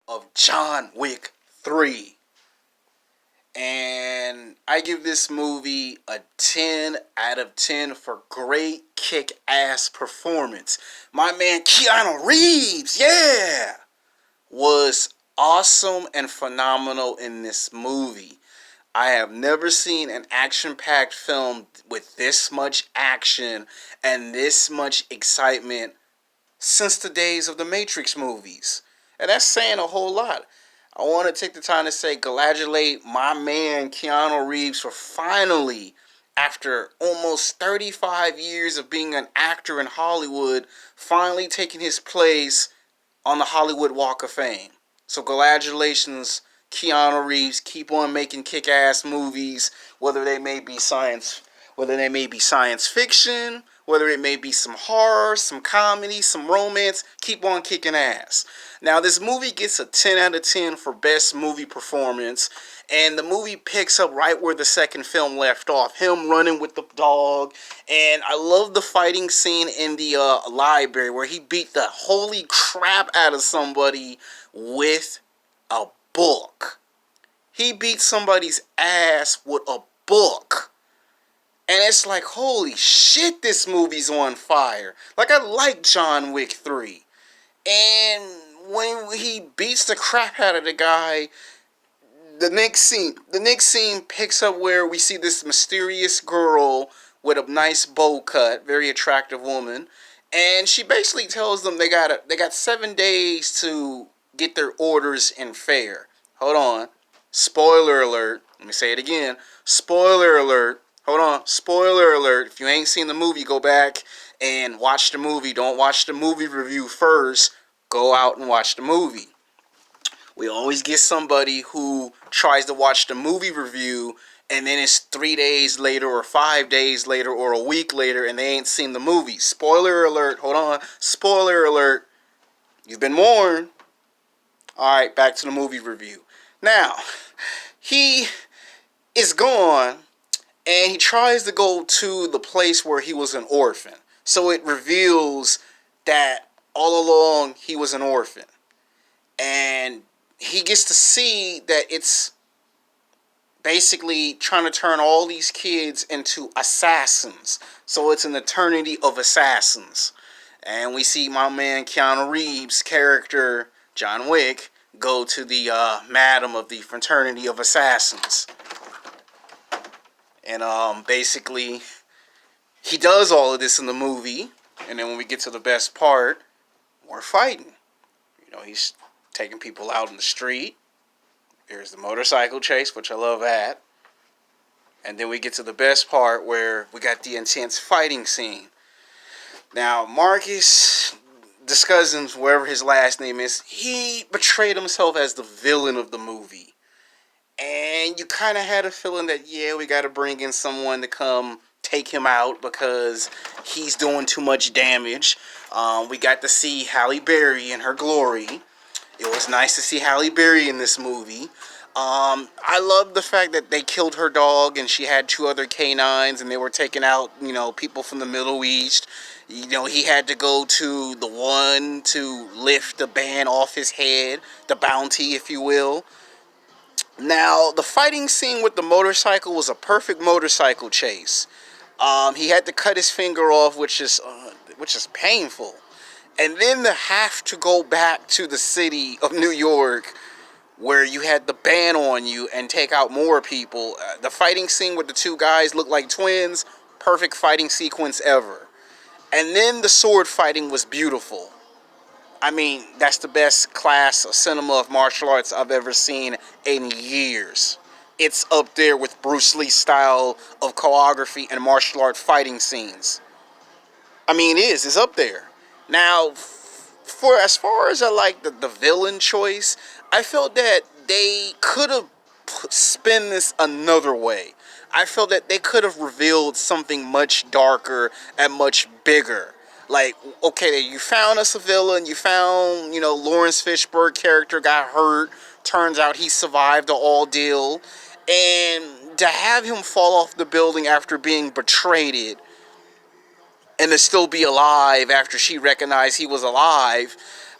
of John Wick 3. And I give this movie a 10 out of 10 for great kick-ass performance. My man Keanu Reeves, yeah, was awesome and phenomenal in this movie. I have never seen an action-packed film with this much action and this much excitement since the days of the Matrix movies. And that's saying a whole lot. I want to take the time to say, congratulate my man Keanu Reeves for finally, after almost 35 years of being an actor in Hollywood, finally taking his place on the Hollywood Walk of Fame. So congratulations, Keanu Reeves. Keep on making kick-ass movies, whether they may be science fiction, whether it may be some horror, some comedy, some romance. Keep on kicking ass. Now, this movie gets a 10 out of 10 for best movie performance, and the movie picks up right where the second film left off. Him running with the dog, and I love the fighting scene in the library where he beat the holy crap out of somebody with a book. He beat somebody's ass with a book. And it's like, holy shit, this movie's on fire. Like, I like John Wick 3. And when he beats the crap out of the guy, the next scene picks up where we see this mysterious girl with a nice bow cut, very attractive woman, and she basically tells them they got 7 days to get their orders in fair. Hold on. Spoiler alert. Let me say it again. Spoiler alert. Hold on. Spoiler alert. If you ain't seen the movie, go back and watch the movie. Don't watch the movie review first. Go out and watch the movie. We always get somebody who tries to watch the movie review and then it's 3 days later or 5 days later or a week later and they ain't seen the movie. Spoiler alert. Hold on. Spoiler alert. You've been warned. Alright, back to the movie review. Now, he is gone and he tries to go to the place where he was an orphan. So it reveals that all along he was an orphan. And he gets to see that it's basically trying to turn all these kids into assassins. So it's an eternity of assassins. And we see my man Keanu Reeves' character, John Wick, go to the madam of the fraternity of assassins. And basically, he does all of this in the movie. And then when we get to the best part, we're fighting. You know, he's taking people out in the street. There's the motorcycle chase, which I love at. And then we get to the best part where we got the intense fighting scene. Now, Marcus Discousins, wherever his last name is, he betrayed himself as the villain of the movie. And you kind of had a feeling that, yeah, we got to bring in someone to come take him out because he's doing too much damage. We got to see Halle Berry in her glory. It was nice to see Halle Berry in this movie. I love the fact that they killed her dog and she had 2 other canines and they were taking out, people from the Middle East. He had to go to the one to lift the ban off his head, the bounty, if you will. Now, the fighting scene with the motorcycle was a perfect motorcycle chase. He had to cut his finger off, which is painful. And then to have to go back to the city of New York where you had the ban on you and take out more people. The fighting scene with the 2 guys looked like twins. Perfect fighting sequence ever. And then the sword fighting was beautiful. I mean, that's the best class of cinema of martial arts I've ever seen in years. It's up there with Bruce Lee's style of choreography and martial art fighting scenes. I mean, it's up there. Now, for as far as I like the villain choice, I felt that they could have spin this another way. I felt that they could have revealed something much darker and much bigger. Like, okay, you found us a villain, you found, Lawrence Fishburne character got hurt, turns out he survived the ordeal, and to have him fall off the building after being betrayed and to still be alive after she recognized he was alive,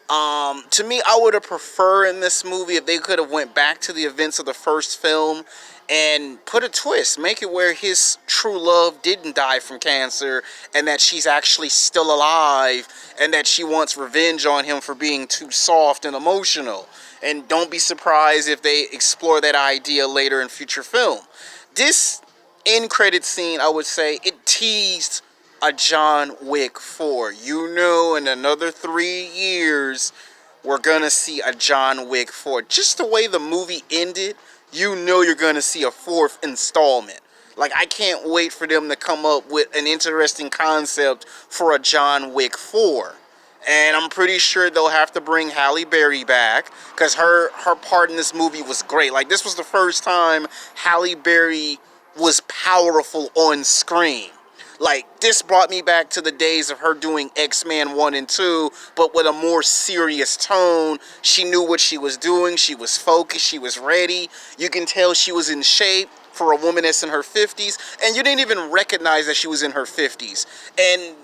To me, I would have preferred in this movie if they could have went back to the events of the first film and put a twist, make it where his true love didn't die from cancer and that she's actually still alive and that she wants revenge on him for being too soft and emotional. And don't be surprised if they explore that idea later in future film. This end credit scene, I would say, it teased a John Wick 4. You know, in another 3 years, we're gonna see a John Wick 4. Just the way the movie ended, you know you're gonna see a fourth installment. Like, I can't wait for them to come up with an interesting concept for a John Wick 4. And I'm pretty sure they'll have to bring Halle Berry back because her part in this movie was great. Like, this was the first time Halle Berry was powerful on screen. Like, this brought me back to the days of her doing X-Men 1 and 2, but with a more serious tone. She knew what she was doing. She was focused. She was ready. You can tell she was in shape for a woman that's in her 50s. And you didn't even recognize that she was in her 50s. And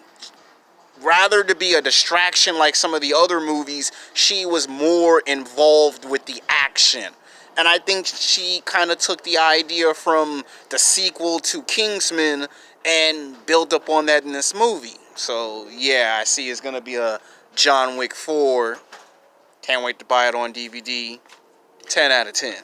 rather to be a distraction like some of the other movies, she was more involved with the action. And I think she kind of took the idea from the sequel to Kingsman and built up on that in this movie. So, yeah, I see it's going to be a John Wick 4. Can't wait to buy it on DVD. 10 out of 10.